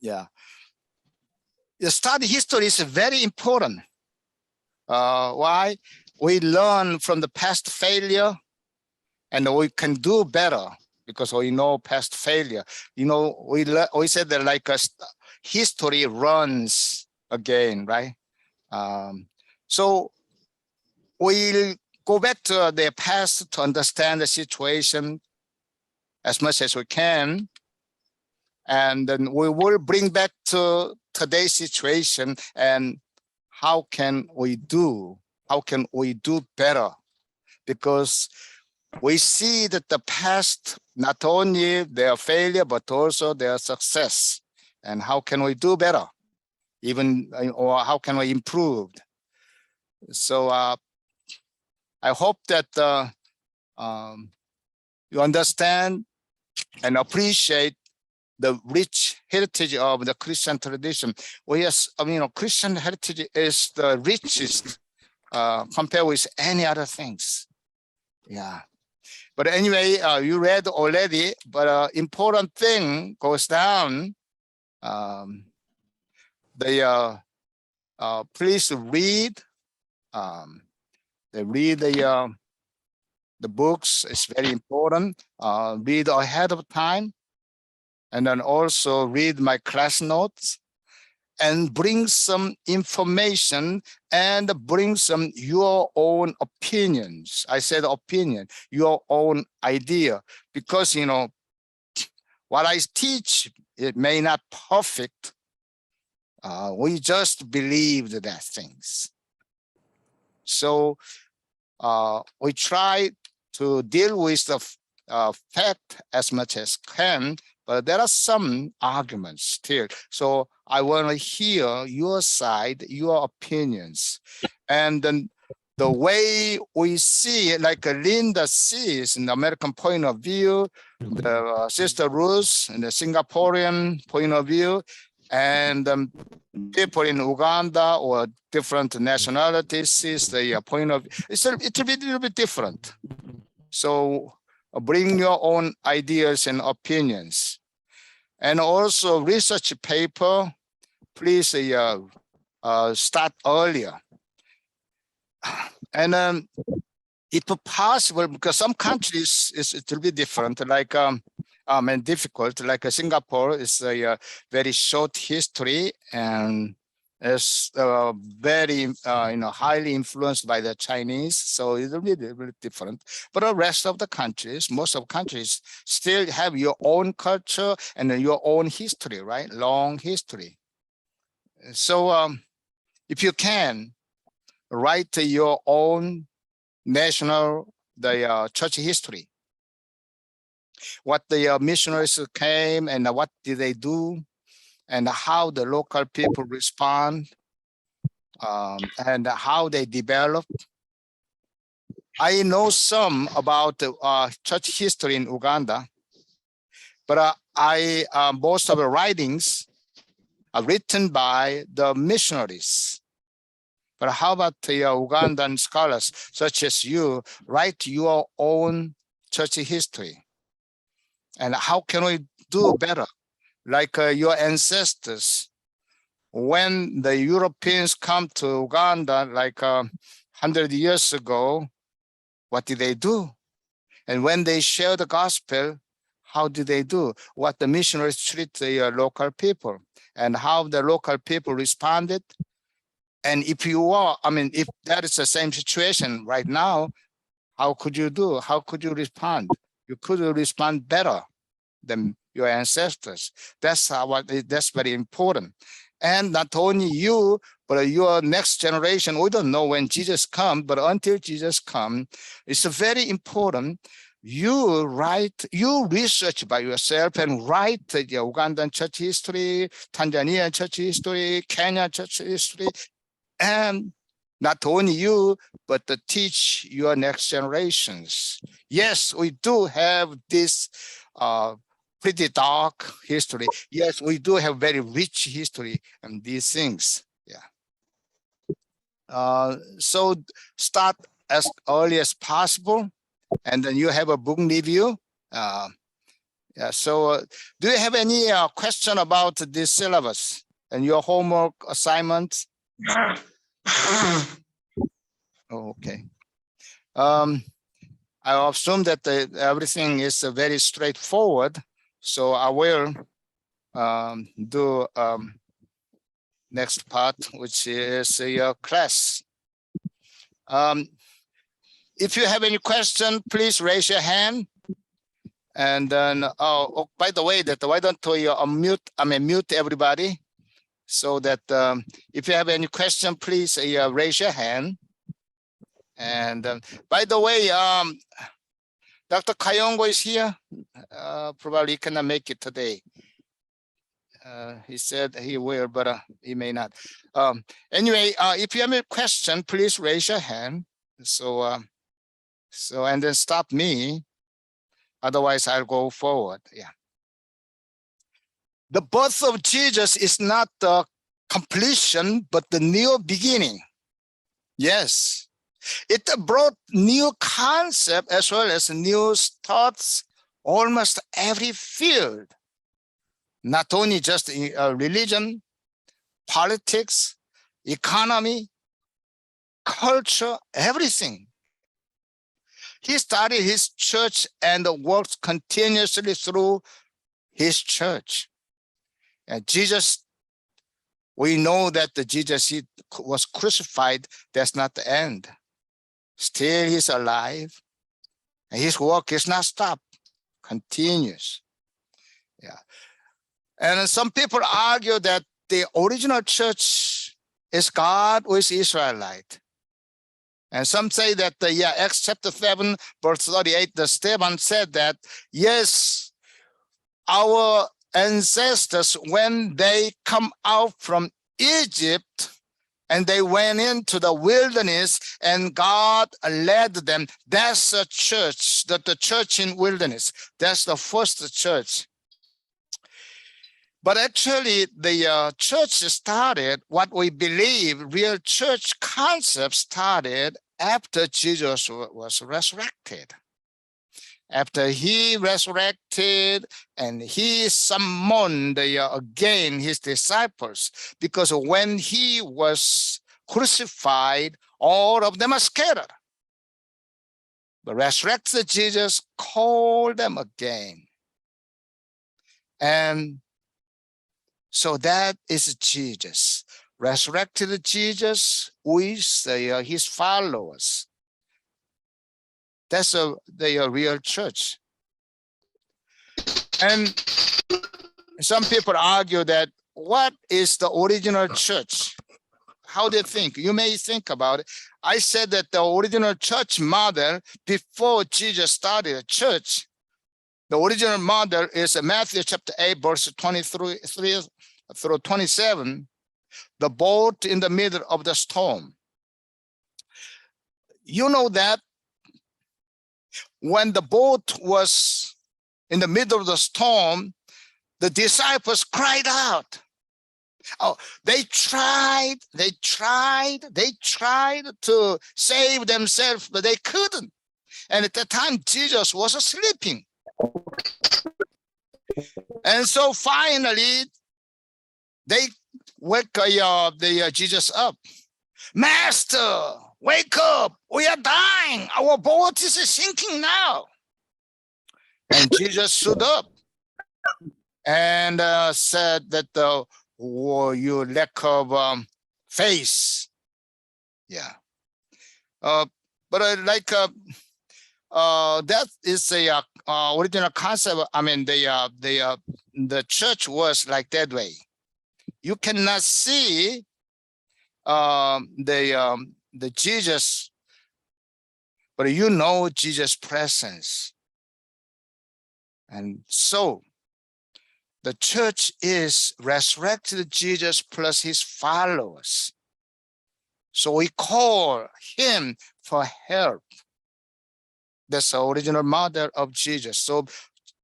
Yeah. The study history is very important. Why? We learn from the past failure and we can do better because we know past failure. You know, we said that like history runs again, right? So we'll go back to the past to understand the situation as much as we can. And then we will bring back to today's situation and how can we do better? Because we see that the past, not only their failure, but also their success. And how can we do better? Even, or how can we improve? So I hope that you understand and appreciate the rich heritage of the Christian tradition. Christian heritage is the richest compared with any other things. Yeah. But anyway, you read already, but important thing goes down. Please read. Read the books. It's very important. Read ahead of time. And then also read my class notes and bring some information and bring some your own opinions. I said opinion, your own idea, because, you know, what I teach, it may not perfect. We just believed that things. So we try to deal with the fact as much as can, but there are some arguments still. So I want to hear your side, your opinions. And then the way we see it, like Linda sees in the American point of view, the Sister Ruth in the Singaporean point of view, and people in Uganda or different nationalities sees the point of view. It will be a little bit different. So bring your own ideas and opinions. And also research paper, please start earlier. And if possible, because some countries it will be different, like and difficult, like Singapore is a very short history and is very highly influenced by the Chinese, so it will be a little bit different. But the rest of the countries, most of countries, still have your own culture and your own history, right? Long history. So if you can, write your own national church history. What the missionaries came and what did they do, and how the local people respond, and how they develop. I know some about church history in Uganda, but most of the writings are written by the missionaries. But how about the Ugandan scholars, such as you, write your own church history? And how can we do better? Like your ancestors, when the Europeans come to Uganda, like 100 years ago, what did they do? And when they share the gospel, how did they do? What the missionaries treat the local people, and how the local people responded. And if you are, if that is the same situation right now, how could you do? How could you respond? You could respond better than your ancestors. That's very important. And not only you, but your next generation. We don't know when Jesus comes, but until Jesus comes, it's very important. You research by yourself and write the Ugandan church history, Tanzanian church history, Kenya church history, and not only you, but to teach your next generations. Yes, we do have this pretty dark history. Yes, we do have very rich history and these things. Yeah. So start as early as possible, and then you have a book review. Yeah. So, do you have any question about this syllabus and your homework assignments? Oh, okay. I assume that everything is very straightforward. So I will do next part, which is your class. If you have any question, please raise your hand. And then, oh, by the way, that why don't we mute everybody, so that if you have any question, please raise your hand. And by the way, Dr. Kayongo is here. Probably cannot make it today. He said he will, but he may not. Anyway, if you have a question, please raise your hand. So, and then stop me. Otherwise, I'll go forward. Yeah. The birth of Jesus is not the completion, but the new beginning. Yes. It brought new concept as well as new thoughts, almost every field. Not only just religion, politics, economy, culture, everything. He started his church and worked continuously through his church. And Jesus, we know that Jesus he was crucified. That's not the end. Still, he's alive. And his work is not stopped, continues. Yeah. And some people argue that the original church is God with Israelite. And some say that, Acts chapter 7, verse 38, the Stephen said that, yes, our ancestors, when they come out from Egypt and they went into the wilderness and God led them, that's a church, the church in wilderness. That's the first church. But actually, the church started, what we believe, real church concept started after Jesus was resurrected. After he resurrected and he summoned again his disciples, because when he was crucified, all of them are scattered. The resurrected Jesus called them again. And so that is Jesus, resurrected Jesus with his followers. That's the real church. And some people argue that what is the original church? How do you think? You may think about it. I said that the original church model before Jesus started a church, the original model is Matthew chapter 8, verse 23 through 27, the boat in the middle of the storm. You know that when the boat was in the middle of the storm, the disciples cried out. Oh, they tried to save themselves, but they couldn't. And at that time, Jesus was sleeping. And so finally, they wake Jesus up. Master, wake up. We are dying. Our boat is sinking now. And Jesus stood up and said that you lack of faith. Yeah. But that is a original concept. I mean, the church was like that way. You cannot see the Jesus, but you know Jesus' presence. And so the church is resurrected Jesus plus his followers. So we call him for help. That's the original model of Jesus. So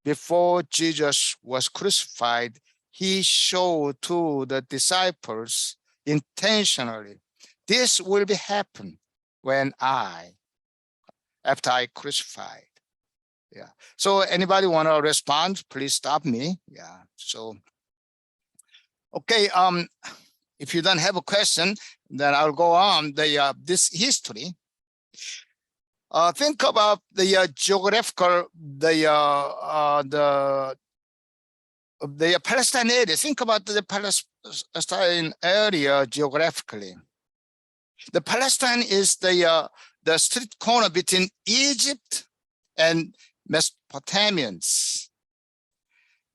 before Jesus was crucified, he showed to the disciples intentionally, this will be happen when after I crucified. Yeah. So anybody want to respond? Please stop me. Yeah. So, okay. If you don't have a question, then I'll go on this history. Think about the geographical, the Palestine area. Think about the Palestine area geographically. The Palestine is the street corner between Egypt and Mesopotamians.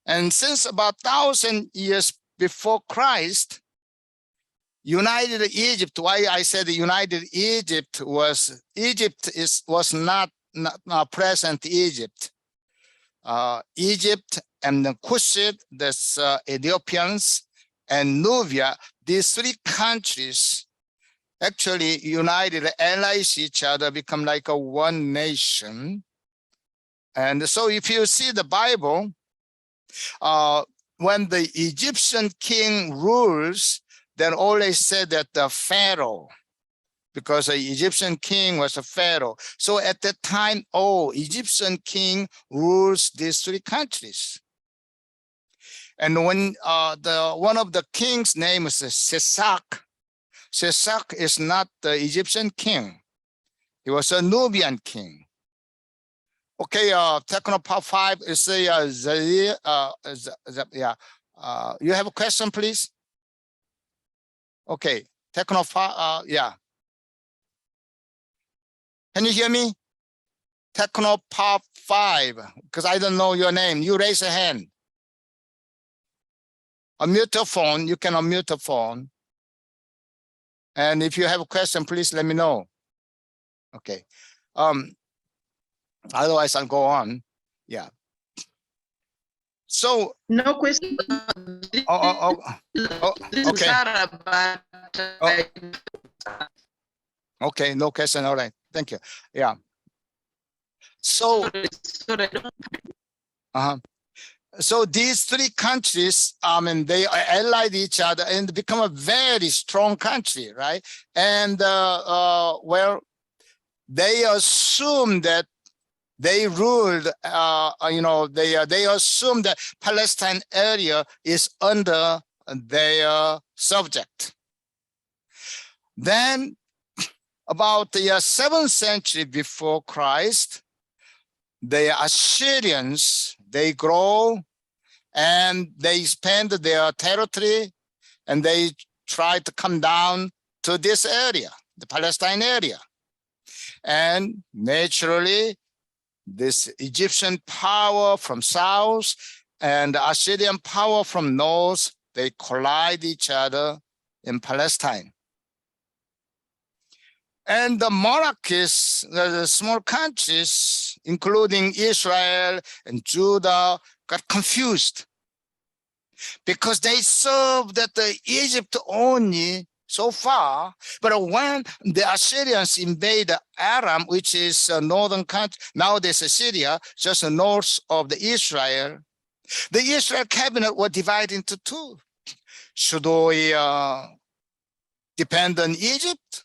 And since about 1,000 years before Christ, United Egypt, why I said United Egypt was not present Egypt. Egypt and the Kushite, that's Ethiopians, and Nubia, these three countries actually united, allies each other, become like a one nation. And so if you see the Bible, when the Egyptian king rules, then always said that the Pharaoh, because the Egyptian king was a Pharaoh. So at that time, Egyptian king rules these three countries. And when one of the king's name is Sesak, Sesak is not the Egyptian king. He was a Nubian king. Okay, Technopop 5 is you have a question, please? Okay, Technopop, yeah. Can you hear me? Technopop 5, because I don't know your name. You raise a hand. Unmute your phone. You can unmute the phone. And if you have a question, please let me know. Okay. Otherwise, I'll go on. Yeah. So no question. Okay. Okay, no question. All right. Thank you. Yeah. So so these three countries, they allied each other and become a very strong country, right? And well, they assume that they ruled, they assume that Palestine area is under their subject. Then about the 7th century before Christ, the Assyrians, they grow and they expand their territory and they try to come down to this area, the Palestine area. And naturally, this Egyptian power from south and the Assyrian power from north, they collide each other in Palestine. And the monarchies, the small countries, including Israel and Judah, got confused because they served that the Egypt only so far. But when the Assyrians invade Aram, which is a northern country, nowadays Syria, just north of the Israel, the Israel cabinet was divided into two. Should we depend on Egypt?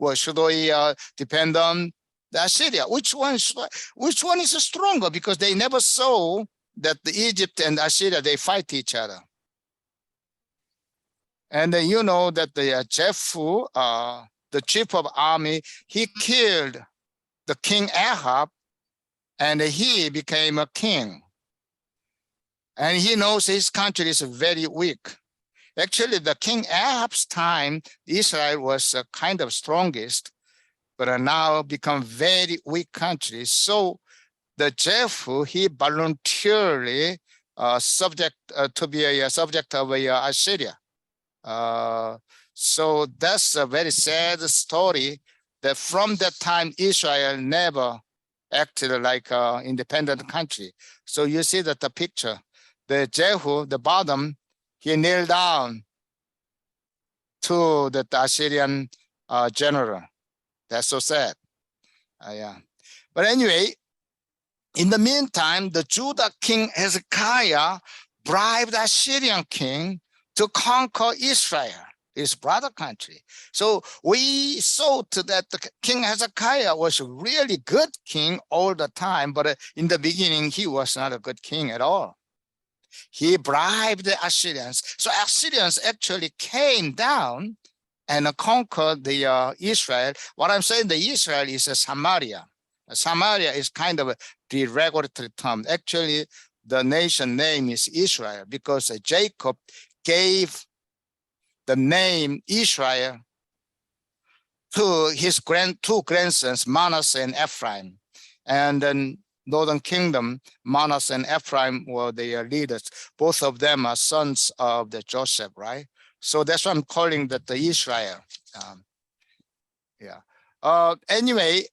Or should we depend on the Assyria? Which one is stronger? Because they never saw that the Egypt and Assyria, they fight each other. And then you know that the Jehu, the chief of army, he killed the king Ahab and he became a king. And he knows his country is very weak. Actually, the king Ahab's time, Israel was kind of strongest, but now become very weak country. So the Jehu, he voluntarily subject to be a subject of Assyria. So that's a very sad story that from that time, Israel never acted like an independent country. So you see that the picture, the Jehu, the bottom, he kneeled down to the Assyrian general. That's so sad. Yeah. But anyway, in the meantime, the Judah king Hezekiah bribed the Assyrian king to conquer Israel. his brother country. So we thought that the King Hezekiah was a really good king all the time, but in the beginning, he was not a good king at all. He bribed the Assyrians. So Assyrians actually came down and conquered the Israel. What I'm saying, the Israel is a Samaria. Samaria is kind of a derogatory term. Actually, the nation name is Israel because Jacob gave the name Israel to his two grandsons, Manasseh and Ephraim. And then Northern Kingdom, Manasseh and Ephraim were their leaders. Both of them are sons of the Joseph, right? So that's why I'm calling that the Israel. Anyway,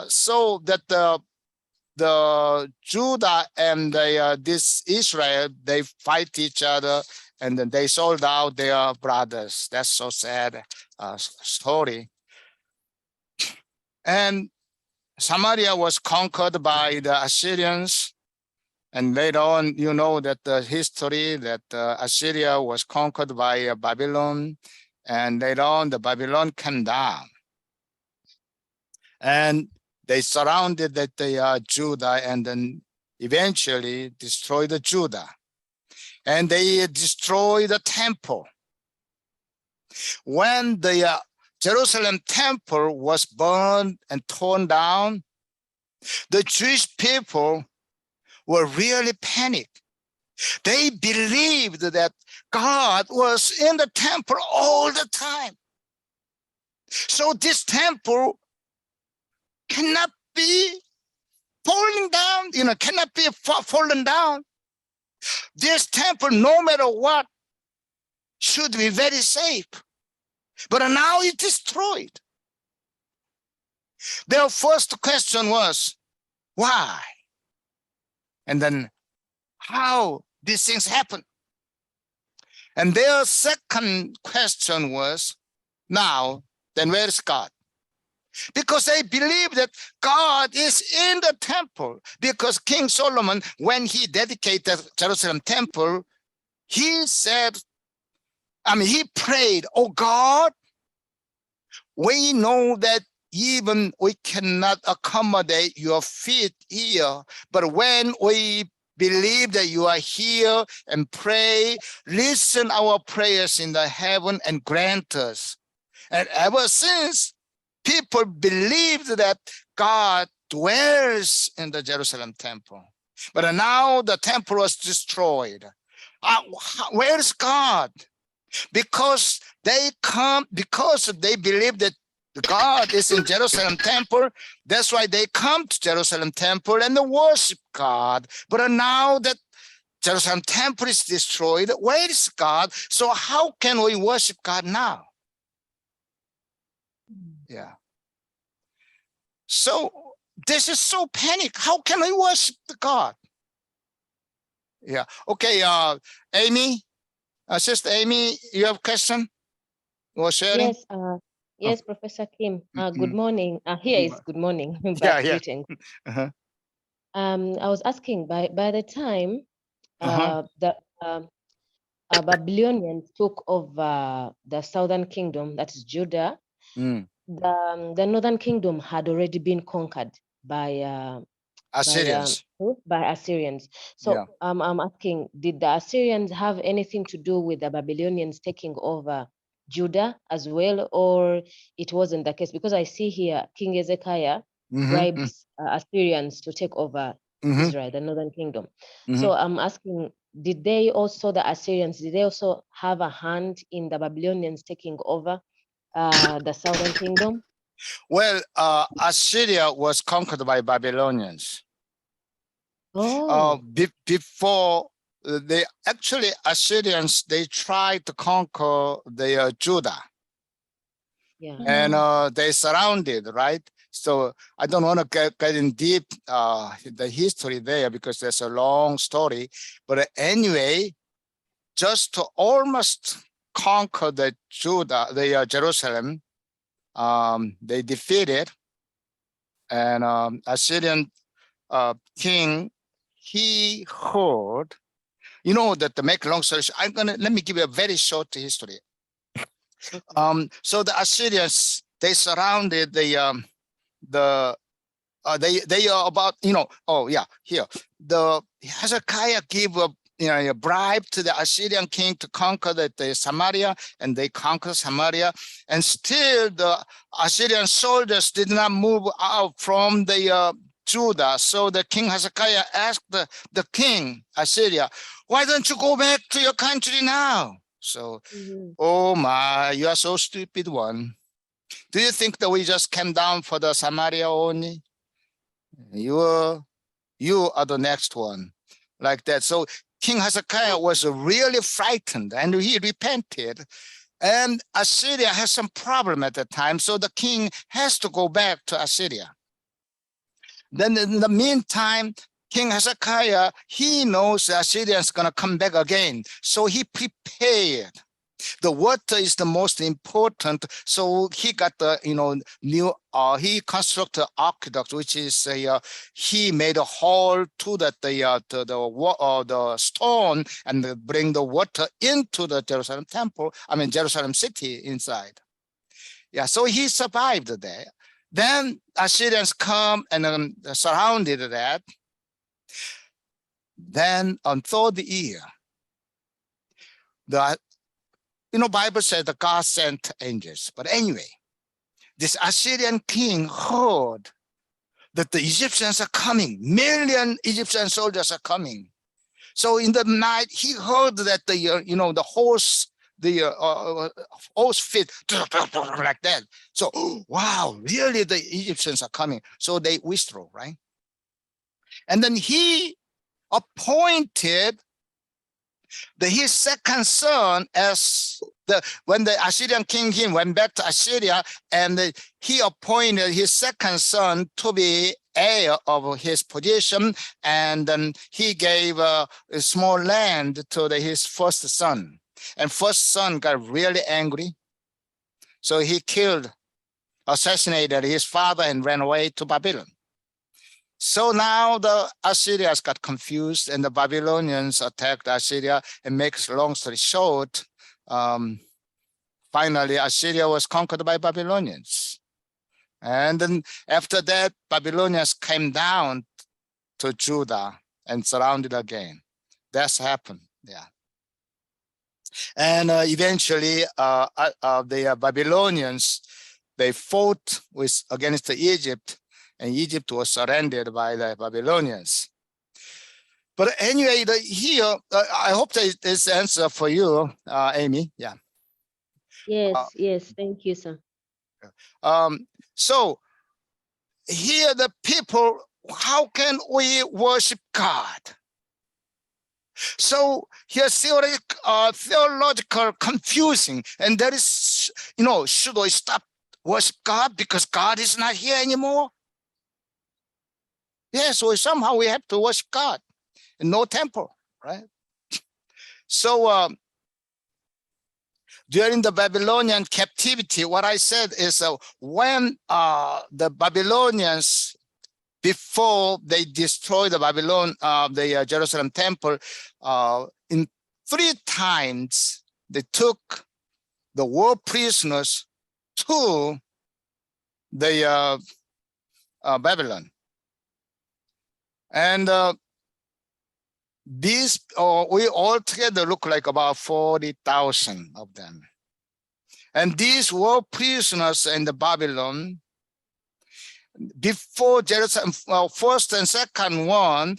so that the Judah and this Israel, they fight each other, and then they sold out their brothers. That's so sad story. And Samaria was conquered by the Assyrians. And later on, you know that the history that Assyria was conquered by Babylon. And later on, the Babylon came down. And they surrounded the Judah and then eventually destroyed the Judah. And they destroyed the temple. When the Jerusalem temple was burned and torn down, the Jewish people were really panicked. They believed that God was in the temple all the time. So this temple cannot be falling down, cannot be fallen down. This temple, no matter what, should be very safe. But now it's destroyed. Their first question was, why? And then how these things happen? And their second question was, now, then where is God? Because they believe that God is in the temple. Because King Solomon, when he dedicated Jerusalem temple, he said, he prayed, oh God, we know that even we cannot accommodate your feet here, but when we believe that you are here and pray, listen our prayers in the heaven and grant us. And ever since, people believed that God dwells in the Jerusalem temple. But now the temple was destroyed. Where's God? Because they believe that God is in Jerusalem temple. That's why they come to Jerusalem temple and worship God. But now that Jerusalem temple is destroyed, where is God? So how can we worship God now? Yeah. So this is so panic. How can we worship the God? Yeah. Okay. Amy, Sister Amy, you have a question or sharing? Yes. Yes, Professor Kim. Good morning. Here is good morning, but Yeah. greetings. Uh-huh. I was asking by the time Uh-huh. the Babylonians took over the southern kingdom, that is Judah, the northern kingdom had already been conquered by Assyrians. by Assyrians. So Yeah. I'm asking, did the Assyrians have anything to do with the Babylonians taking over Judah as well, or it wasn't the case? Because I see here King Hezekiah bribes Assyrians to take over Israel, the northern kingdom. So I'm asking, did they also have a hand in the Babylonians taking over the southern kingdom? Well, Assyria was conquered by Babylonians. Oh. Before Assyrians, they tried to conquer Judah. Yeah. And they surrounded, right? So I don't want to get in deep the history there because there's a long story. But anyway, just to almost conquer the Judah, the Jerusalem, they defeated, and Assyrian king, he heard, that to make long story short, let me give you a very short history. Okay. So the Assyrians, they surrounded they are about, oh yeah, here. The Hezekiah gave a bribe to the Assyrian king to conquer the Samaria, and they conquered Samaria. And still the Assyrian soldiers did not move out from the Judah. So the king Hezekiah asked the king Assyria, why don't you go back to your country now? So, oh my, you are so stupid one. Do you think that we just came down for the Samaria only? You are the next one, like that. So King Hezekiah was really frightened, and he repented. And Assyria has some problem at the time, so the king has to go back to Assyria. Then in the meantime, King Hezekiah, he knows the Assyrians going to come back again, so he prepared. The water is the most important, so he got the new he constructed aqueduct, which is he made a hole to the stone and bring the water into the Jerusalem temple. I mean Jerusalem city inside. Yeah, so he survived there. Then Assyrians come and surrounded that. Then on third year, the Bible says that God sent angels. But anyway, this Assyrian king heard that the Egyptians are coming. Million Egyptian soldiers are coming. So in the night, he heard that the horse, horse feet like that. So, wow, really the Egyptians are coming. So they withdrew, right? And then he appointed his second son as when the Assyrian king went back to Assyria, and he appointed his second son to be heir of his position, and then he gave a small land to his first son. And first son got really angry, so he assassinated his father and ran away to Babylon. So now the Assyrians got confused, and the Babylonians attacked Assyria. And makes long story short, finally Assyria was conquered by Babylonians. And then after that, Babylonians came down to Judah and surrounded again. That's happened, yeah. And eventually, the Babylonians, they fought against Egypt, and Egypt was surrendered by the Babylonians. But anyway, here, I hope that this answer for you, Amy. Yeah. Yes, yes. Thank you, sir. So here the people, how can we worship God? So here's theological confusing, and that is, should we stop worship God because God is not here anymore? Yes, so somehow we have to worship God. No temple, right? So during the Babylonian captivity, what I said is when the Babylonians, before they destroyed the Jerusalem temple, in 3 times they took the war prisoners to the Babylon. And these, we all together look like about 40,000 of them. And these were prisoners in the Babylon. Before Jerusalem, first and second one,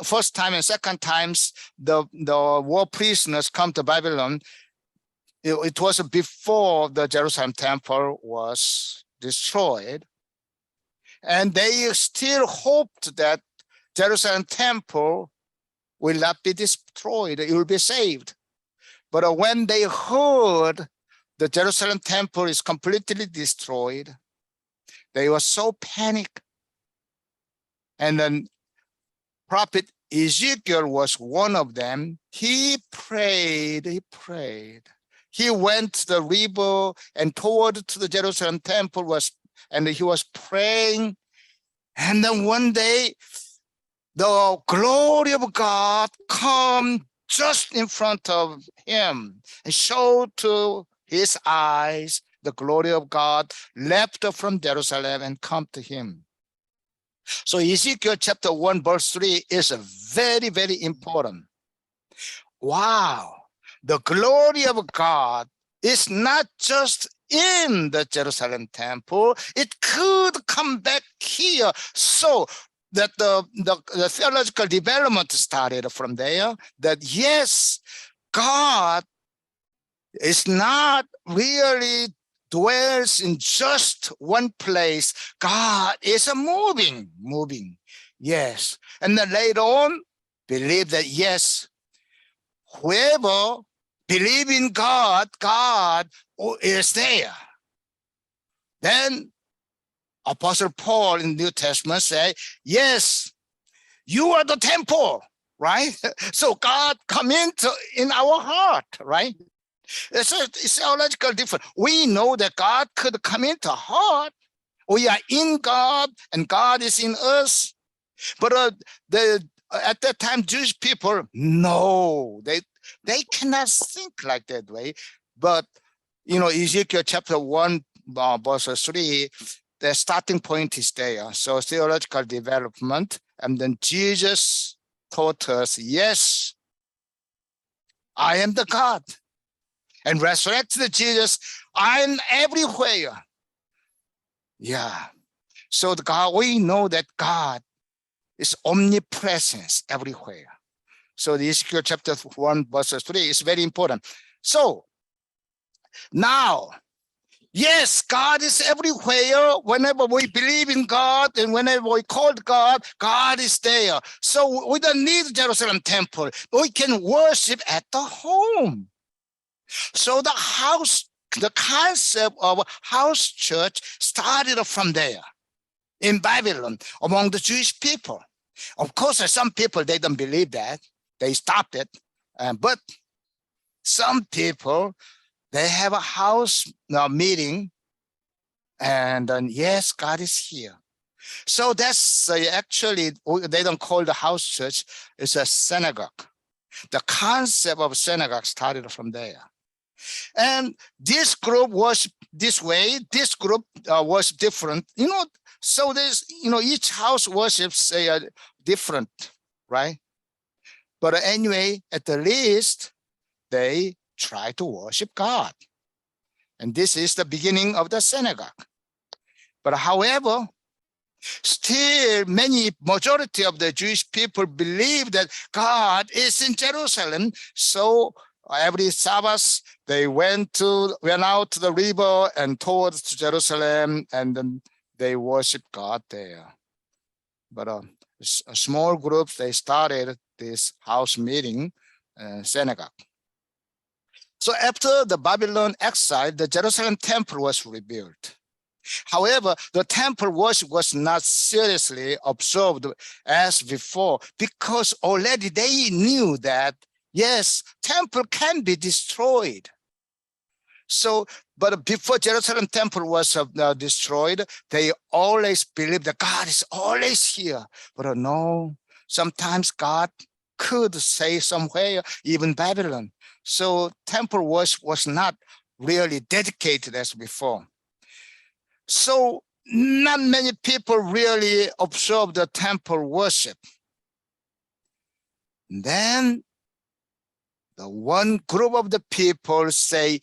first time and second times the war prisoners come to Babylon, it was before the Jerusalem temple was destroyed. And they still hoped that Jerusalem temple will not be destroyed, it will be saved. But when they heard the Jerusalem temple is completely destroyed, they were so panicked. And then prophet Ezekiel was one of them. He prayed. He went to the river and toward to the Jerusalem temple and he was praying. And then one day, the glory of God come just in front of him and showed to his eyes the glory of God, left from Jerusalem and come to him. So Ezekiel chapter 1 verse 3 is very, very important. Wow, the glory of God is not just in the Jerusalem temple, it could come back here. So that the theological development started from there, that yes, God is not really dwells in just one place. God is a moving. Yes. And then later on, believe that yes, whoever believe in God, God is there. Then Apostle Paul in the New Testament say, yes, you are the temple, right? So God come into in our heart, right? It's a theological difference. We know that God could come into our heart. We are in God and God is in us. But at that time, Jewish people, no, they cannot think like that way. But, Ezekiel chapter 1, verse 3, the starting point is there. So theological development. And then Jesus taught us, yes, I am the God. And resurrected Jesus, I'm everywhere. Yeah. So we know that God is omnipresence everywhere. So the Ezekiel chapter 1 verse 3 is very important. So now, yes, God is everywhere. Whenever we believe in God and whenever we call God, God is there. So we don't need Jerusalem temple. We can worship at the home. So the concept of house church started from there in Babylon among the Jewish people. Of course, some people, they don't believe that. They stopped it. But some people, they have a house meeting and then, yes, God is here. So that's actually, they don't call the house church, it's a synagogue. The concept of synagogue started from there. And this group was this way, this group was different. So there's, each house worships different, right? But anyway, at the least, they try to worship God. And this is the beginning of the synagogue. But however, still majority of the Jewish people believe that God is in Jerusalem. So every Sabbath, they went out to the river and towards Jerusalem, and then they worship God there. But a small group, they started this house meeting, synagogue. So after the Babylon exile, the Jerusalem temple was rebuilt. However, the temple worship was not seriously observed as before because already they knew that, yes, temple can be destroyed. So, but before Jerusalem temple was destroyed, they always believed that God is always here. But no, sometimes God could say somewhere, even Babylon. So temple worship was not really dedicated as before. So not many people really observe the temple worship. And then the one group of the people say,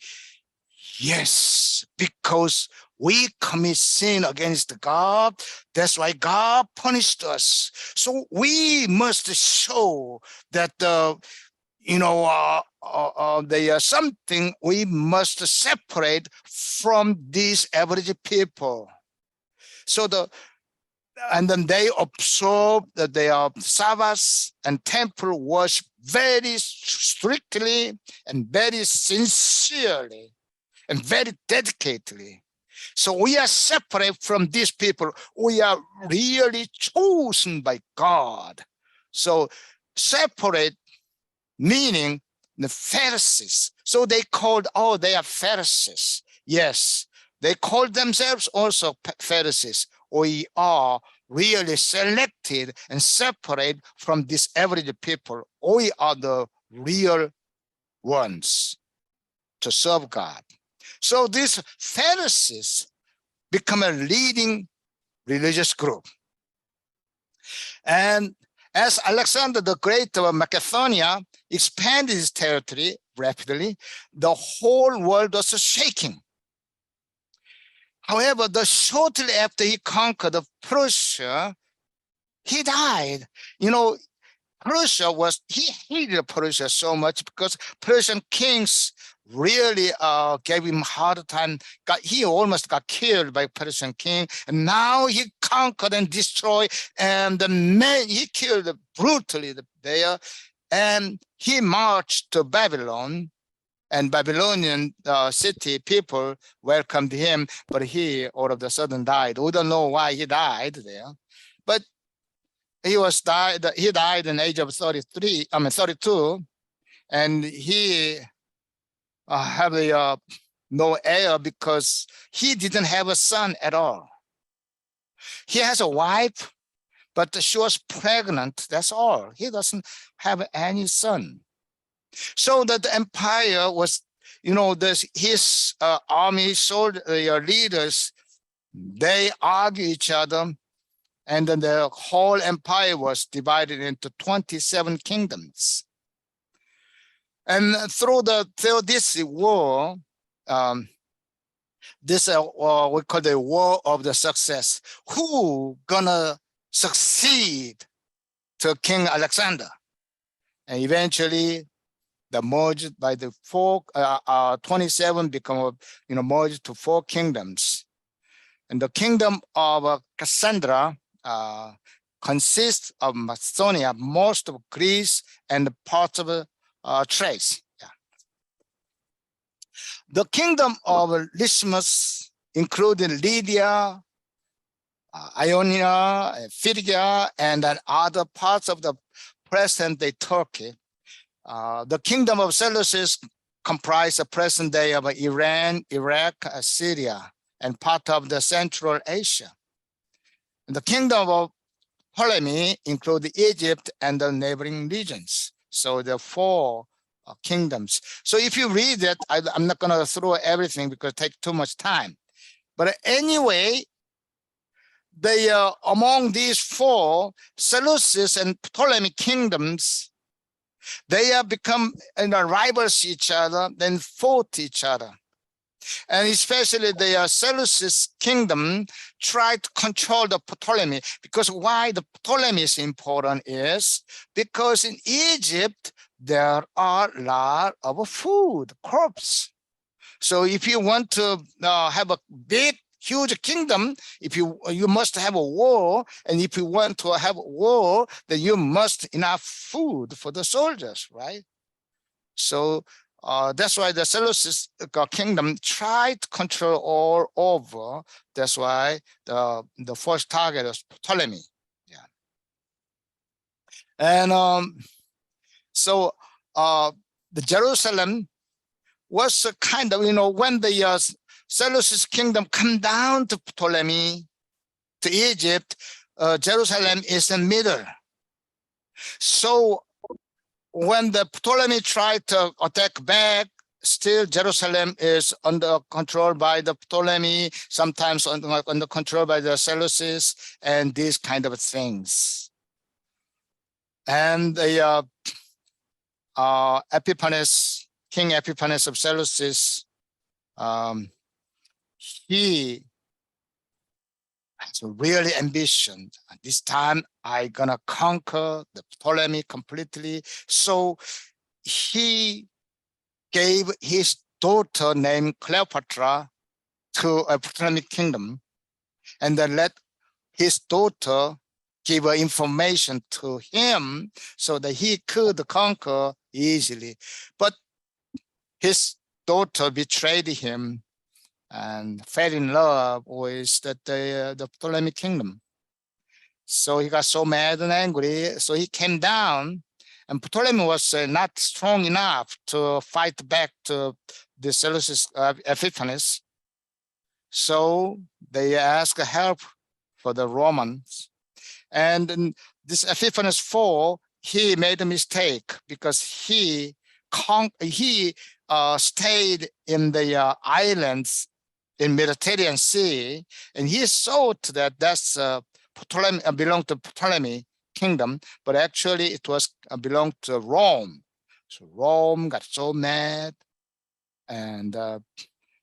yes, because we commit sin against God. That's why God punished us. So we must show that there's something we must separate from these average people. So and then they observe that their Sabbath and temple worship very strictly and very sincerely and very dedicatedly. So we are separate from these people. We are really chosen by God. So separate meaning the Pharisees. So they called, they are Pharisees. Yes, they called themselves also Pharisees. We are really selected and separate from these average people. We are the real ones to serve God. So these Pharisees become a leading religious group. And as Alexander the Great of Macedonia expanded his territory rapidly, the whole world was shaking. However, shortly after he conquered Persia, he died. You know, he hated Persia so much because Persian kings really gave him a hard time. He almost got killed by Persian king. And now he conquered and destroyed, and he killed brutally there. And he marched to Babylon, and Babylonian city people welcomed him, but he all of a sudden died. We don't know why he died there, but he died in the age of 32, and he have no heir because he didn't have a son at all. He has a wife, but she was pregnant. That's all. He doesn't have any son. So that the empire was, his army leaders, they argue each other, and then the whole empire was divided into 27 kingdoms. And through this war, we call the war of the success. Who gonna succeed to King Alexander? And eventually, the merged by the 27 become merged to 4 kingdoms. And the kingdom of Cassandra consists of Macedonia, most of Greece, and parts of Thrace. Yeah. The kingdom of Lysimus included Lydia, Ionia, Phrygia, and other parts of the present-day Turkey. The kingdom of Seleucus comprised the present day of Iran, Iraq, Syria, and part of the Central Asia. And the kingdom of Ptolemy included Egypt and the neighboring regions. So the 4 kingdoms. So if you read it, I'm not going to throw everything because it takes too much time. But anyway, among these 4, Seleucus and Ptolemy kingdoms, they have become rivals each other, then fought each other. And especially the Seleucus kingdom tried to control the Ptolemy, because why the Ptolemy is important is because in Egypt, there are a lot of food, crops. So if you want to have a big, huge kingdom, you must have a war, and if you want to have a war, then you must enough food for the soldiers, right? So that's why the Seleucus kingdom tried to control all over. That's why the first target was Ptolemy. Yeah, and so the Jerusalem was a kind of when the Seleucus kingdom come down to Ptolemy, to Egypt, Jerusalem is in the middle. So when the Ptolemy tried to attack back, still Jerusalem is under control by the Ptolemy, sometimes under control by the Seleucus, and these kind of things. And the Epiphanes, King Epiphanes of Seleucus, he has a really ambition. This time I'm gonna conquer the Ptolemy completely. So he gave his daughter named Cleopatra to a Ptolemy kingdom, and then let his daughter give information to him so that he could conquer easily. But his daughter betrayed him and fell in love with the Ptolemy kingdom. So he got so mad and angry, so he came down, and Ptolemy was not strong enough to fight back to the Seleucus Epiphanes. So they asked help for the Romans. And this Epiphanes IV, he made a mistake because he stayed in the islands in Mediterranean Sea, and he thought that that's Ptolemy belonged to Ptolemy kingdom, but actually it was belonged to Rome. So Rome got so mad, and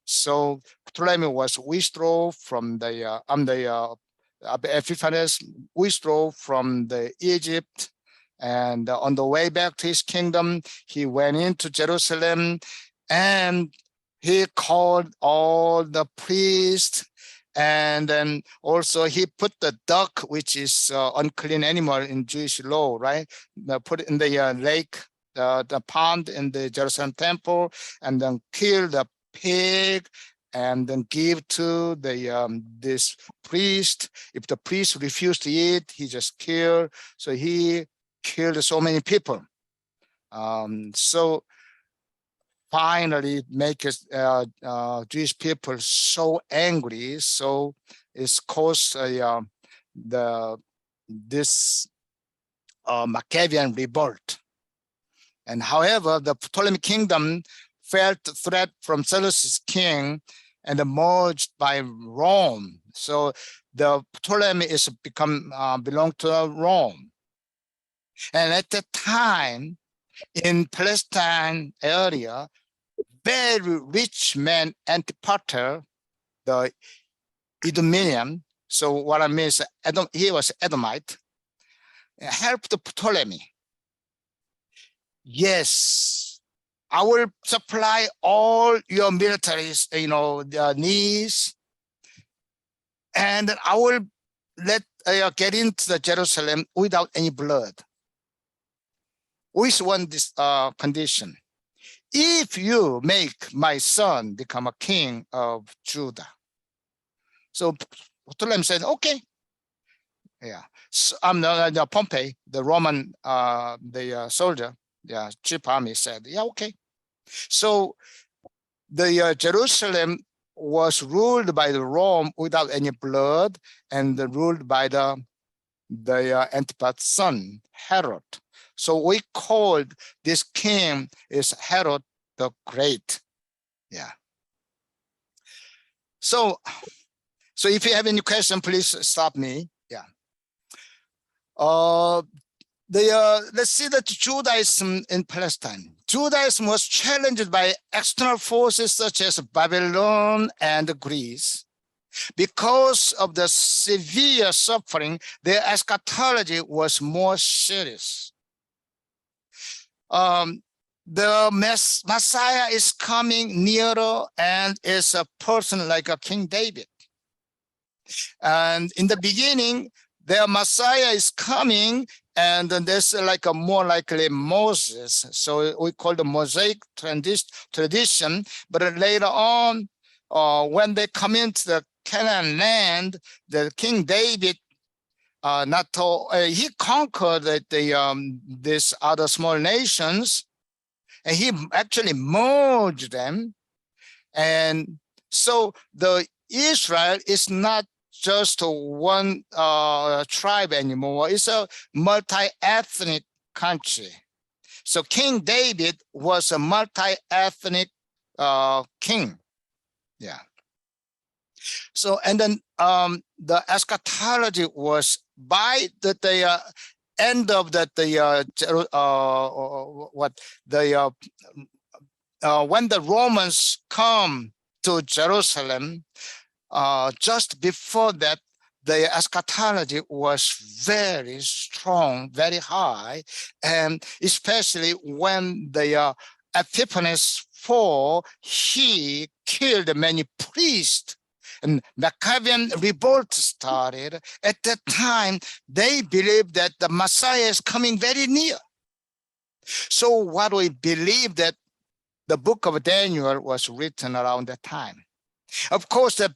so Ptolemy was withdraw from the Epiphanes withdrew from the Egypt, and on the way back to his kingdom, he went into Jerusalem, and he called all the priests, and then also he put the duck, which is unclean animal in Jewish law, right? Put it in the lake, the pond in the Jerusalem temple, and then kill the pig, and then give to the this priest. If the priest refused to eat, he just killed. So he killed so many people. So finally, make Jewish people so angry. So it's caused this Maccabean revolt. And however, the Ptolemy kingdom felt threat from Seleucus king and merged by Rome. So the Ptolemy is belong to Rome. And at that time, in Palestine area, very rich man Antipater, the Edomian. So what I mean is he was Edomite, helped Ptolemy. Yes, I will supply all your militaries, needs, and I will let get into the Jerusalem without any blood. With one condition: if you make my son become a king of Judah. So Ptolemy said, okay. Yeah, so, Pompey, the Roman, soldier, chief army said, yeah, okay. So the Jerusalem was ruled by the Rome without any blood, and ruled by the Antipater's son, Herod. So we called this king is Herod the Great. Yeah. So if you have any question, please stop me. Yeah. Let's see that Judaism in Palestine. Judaism was challenged by external forces such as Babylon and Greece. Because of the severe suffering, their eschatology was more serious. The Messiah is coming nearer, and is a person like a King David. And in the beginning, their Messiah is coming, and then there's like a more likely Moses. So we call the Mosaic tradition. But later on, when they come into the Canaan land, the King David, he conquered these other small nations, and he actually merged them. And so the Israel is not just one tribe anymore. It's a multi-ethnic country. So King David was a multi-ethnic king. Yeah. So, and then the eschatology was by the end of when the Romans come to Jerusalem, just before that, the eschatology was very strong, very high, and especially when the Epiphanes IV, he killed many priests, and Maccabean revolt started. At that time, they believed that the Messiah is coming very near. So what we believe that the book of Daniel was written around that time. Of course, the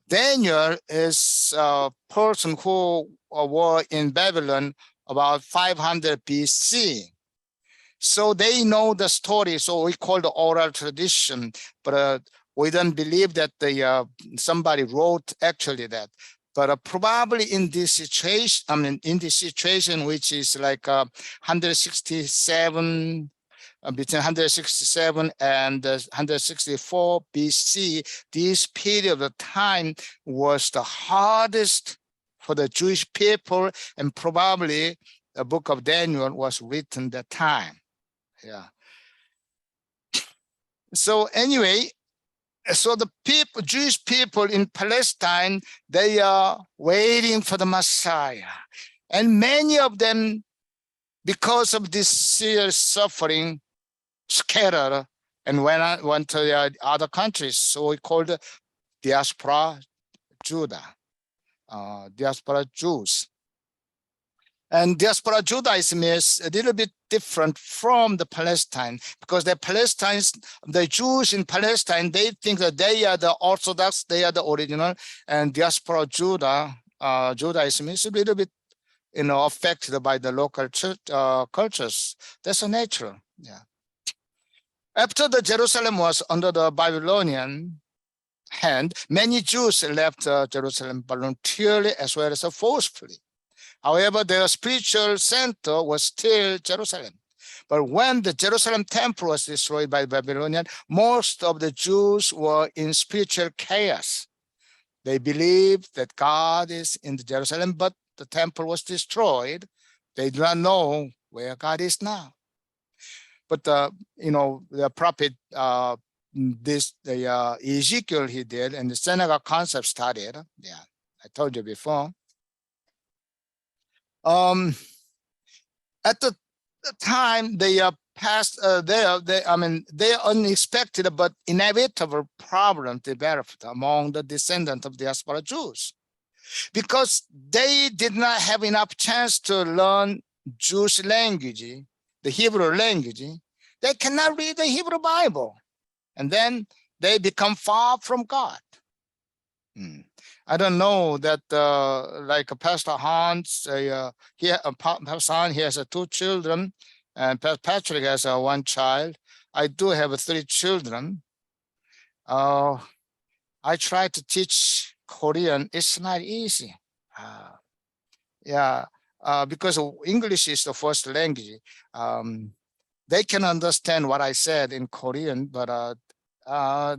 Daniel is a person who were in Babylon about 500 BC. So they know the story. So we call the oral tradition, but we don't believe that somebody wrote actually that. But probably in this situation, which is like 167 between 167 and 164 BC, this period of time was the hardest for the Jewish people, and probably the book of Daniel was written that time. Yeah. So anyway, so the people, Jewish people in Palestine, they are waiting for the Messiah. And many of them, because of this serious suffering, scattered and went to the other countries. So we called diaspora Judah, diaspora Jews. And diaspora Judaism is a little bit different from the Palestine, because the Jews in Palestine, they think that they are the Orthodox, they are the original, and diaspora Judaism is a little bit, affected by the local church, cultures. That's a natural, yeah. After the Jerusalem was under the Babylonian hand, many Jews left Jerusalem voluntarily as well as forcefully. However, their spiritual center was still Jerusalem. But when the Jerusalem temple was destroyed by Babylonian, most of the Jews were in spiritual chaos. They believed that God is in the Jerusalem, but the temple was destroyed. They do not know where God is now. But the prophet, Ezekiel, he did, and the synagogue concept started. Yeah, I told you before. At the time they passed, their unexpected but inevitable problem developed among the descendants of diaspora Jews, because they did not have enough chance to learn Jewish language, the Hebrew language. They cannot read the Hebrew Bible, and then they become far from God. I don't know that, like Pastor Hans, Pastor Hans, he has 2 children, and Patrick has 1 child. I do have 3 children. I try to teach Korean. It's not easy. Because English is the first language. They can understand what I said in Korean, but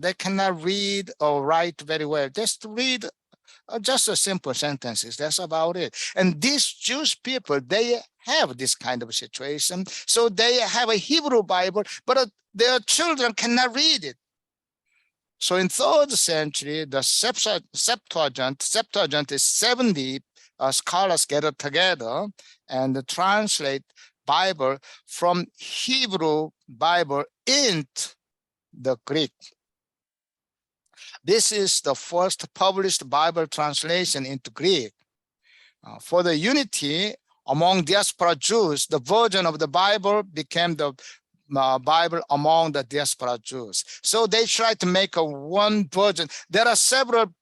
they cannot read or write very well. Just read just a simple sentences. That's about it. And these Jewish people, they have this kind of situation. So they have a Hebrew Bible, but their children cannot read it. So in 3rd century, the Septuagint is 70 scholars gathered together and translate Bible from Hebrew Bible into the Greek. This is the first published Bible translation into Greek. For the unity among diaspora Jews, the version of the Bible became the Bible among the diaspora Jews. So they tried to make a one version. There are several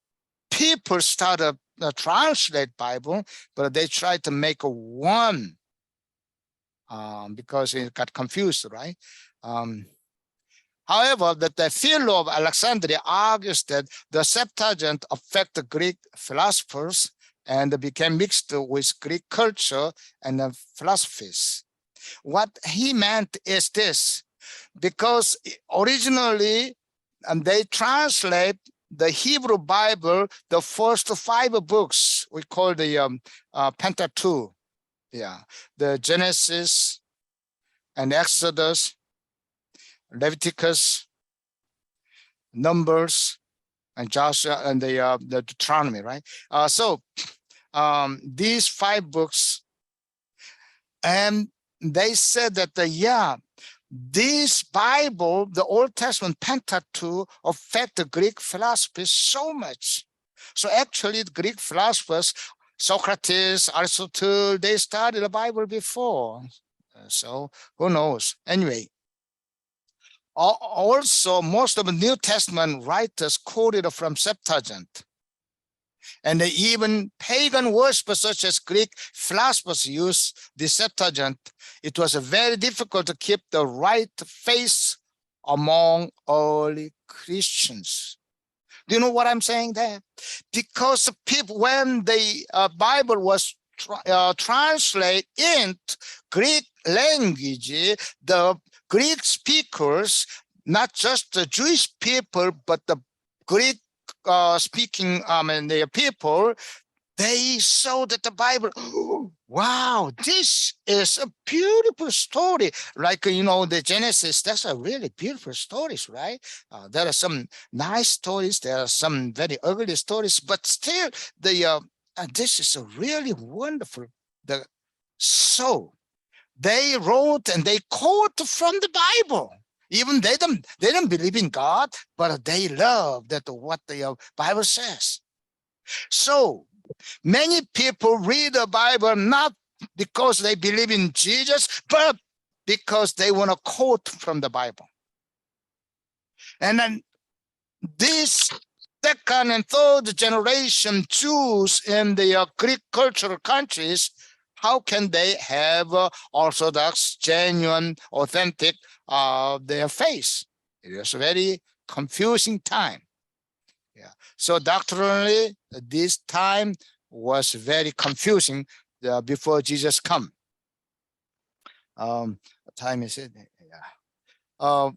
people started translate Bible, but they tried to make a one because it got confused, right? However, the Philo of Alexandria argues that the Septuagint affected Greek philosophers and became mixed with Greek culture and philosophies. What he meant is this, because originally they translate the Hebrew Bible, the first 5 books we call the Pentateuch, the Genesis and Exodus, Leviticus, Numbers, and Joshua, and the Deuteronomy, right? So these 5 books, and they said that this Bible, the Old Testament Pentateuch, affect the Greek philosophy so much. So actually, the Greek philosophers, Socrates, Aristotle, they studied the Bible before. So who knows? Anyway. Also, most of the New Testament writers quoted from Septuagint. And even pagan worshippers such as Greek philosophers used the Septuagint. It was very difficult to keep the right faith among early Christians. Do you know what I'm saying there? Because people, when the Bible was translated into Greek language, the Greek speakers, not just the Jewish people, but the Greek speaking their people, they saw that the Bible, wow, this is a beautiful story. Like, the Genesis, that's a really beautiful stories, right? There are some nice stories. There are some very ugly stories, but still this is a really wonderful. So they wrote and they quote from the Bible. Even they don't believe in God, but they love that what the Bible says. So many people read the Bible not because they believe in Jesus, but because they want to quote from the Bible. And then this second and third generation Jews in the Greek cultural countries, how can they have orthodox, genuine, authentic their faith? It is a very confusing time. Yeah. So doctrinally, this time was very confusing before Jesus come. Time is it? Yeah.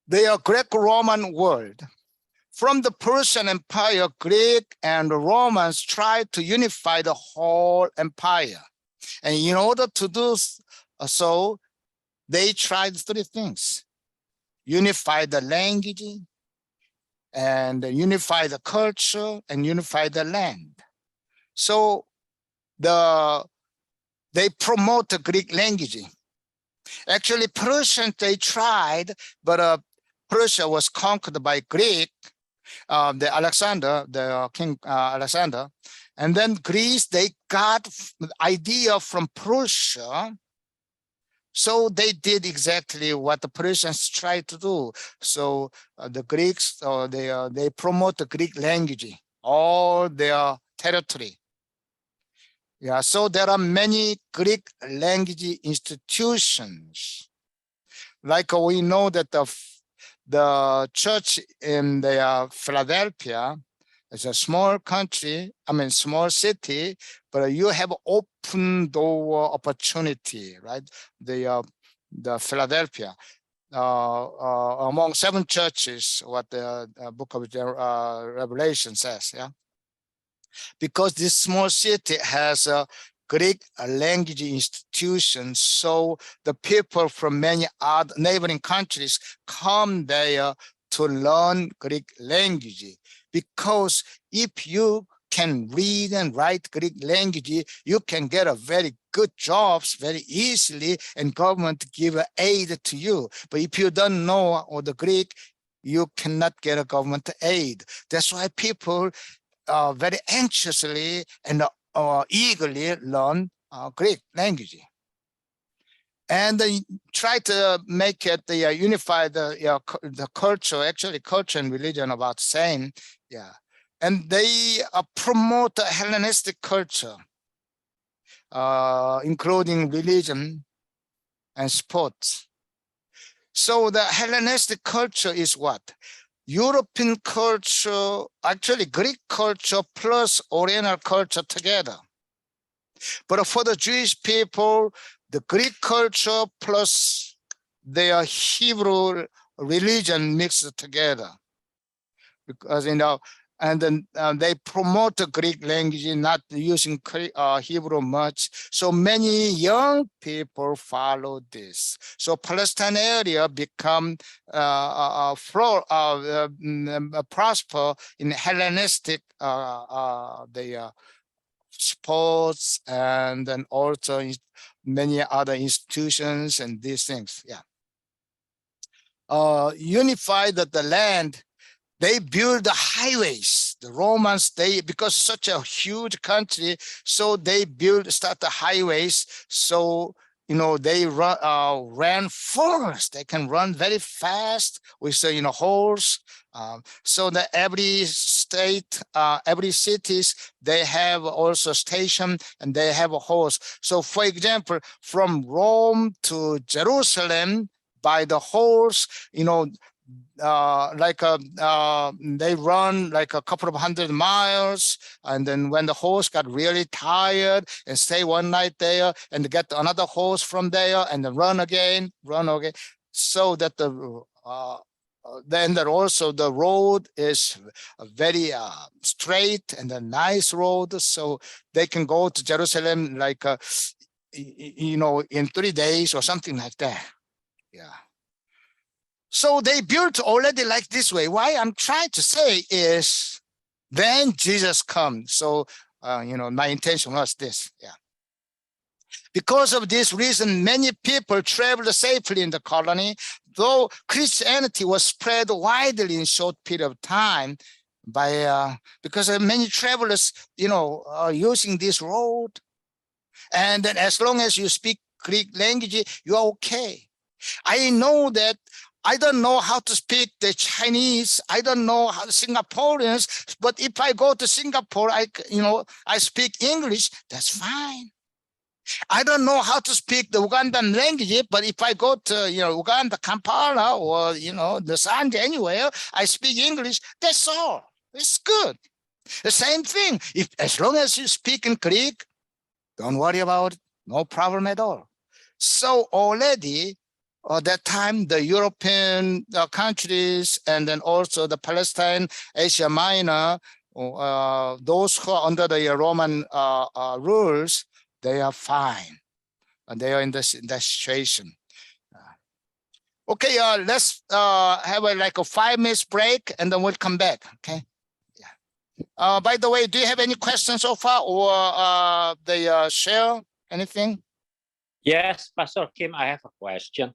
The Greco-Roman world. From the Persian Empire, Greek and Romans tried to unify the whole empire. And in order to do so, they tried three things: unify the language, and unify the culture, and unify the land. So they promote the Greek language. Actually, Persian, they tried, but Persia was conquered by Greek, the King Alexander. And then Greece, they got the idea from Persia. So they did exactly what the Persians tried to do. So the Greeks, they promote the Greek language, all their territory. Yeah, so there are many Greek language institutions. Like we know that the church in Philadelphia is a small country, small city, but you have open door opportunity, right? The Philadelphia, among 7 churches, what the book of Revelation says, yeah? Because this small city has a Greek language institution, so the people from many other neighboring countries come there to learn Greek language. Because if you can read and write Greek language, you can get a very good jobs very easily, and government give aid to you. But if you don't know all the Greek, you cannot get a government aid. That's why people very anxiously and eagerly learn Greek language, and try to make it unify the culture. Actually, culture and religion about the same, yeah. And they promote the Hellenistic culture, including religion and sports. So the Hellenistic culture is what? European culture, actually Greek culture plus Oriental culture together. But for the Jewish people, the Greek culture plus their Hebrew religion mixed together. Because, and then they promote the Greek language, not using Hebrew much. So many young people follow this. So Palestine area become prosper in Hellenistic sports, and then also many other institutions and these things. Yeah. Unified the land. They build the highways. The Romans, because such a huge country, so they start the highways. So, they ran fast. They can run very fast with, horse. So that every state, every cities, they have also station and they have a horse. So for example, from Rome to Jerusalem by the horse, they run like a couple of 100 miles, and then when the horse got really tired, and stay one night there and get another horse from there and then run again. so that then there also the road is a very straight and a nice road, so they can go to Jerusalem like in 3 days or something like that. Yeah. So they built already like this way. Why I'm trying to say is then Jesus comes. So my intention was this. Yeah. Because of this reason, many people traveled safely in the colony, though Christianity was spread widely in short period of time because many travelers, are using this road. And then as long as you speak Greek language, you are okay. I know that I don't know how to speak the Chinese. I don't know how Singaporeans, but if I go to Singapore, I speak English, that's fine. I don't know how to speak the Ugandan language, but if I go to, Uganda, Kampala, or, the Sanje anywhere, I speak English, that's all. It's good. The same thing. As long as you speak in Greek, don't worry about it. No problem at all. So already at that time, the European countries and then also the Palestine, Asia Minor, those who are under the Roman rules, they are fine, and they are in that situation. Okay, let's have a 5 minutes break, and then we'll come back. Okay. Yeah. By the way, do you have any questions so far, or they share anything? Yes, Pastor Kim, I have a question.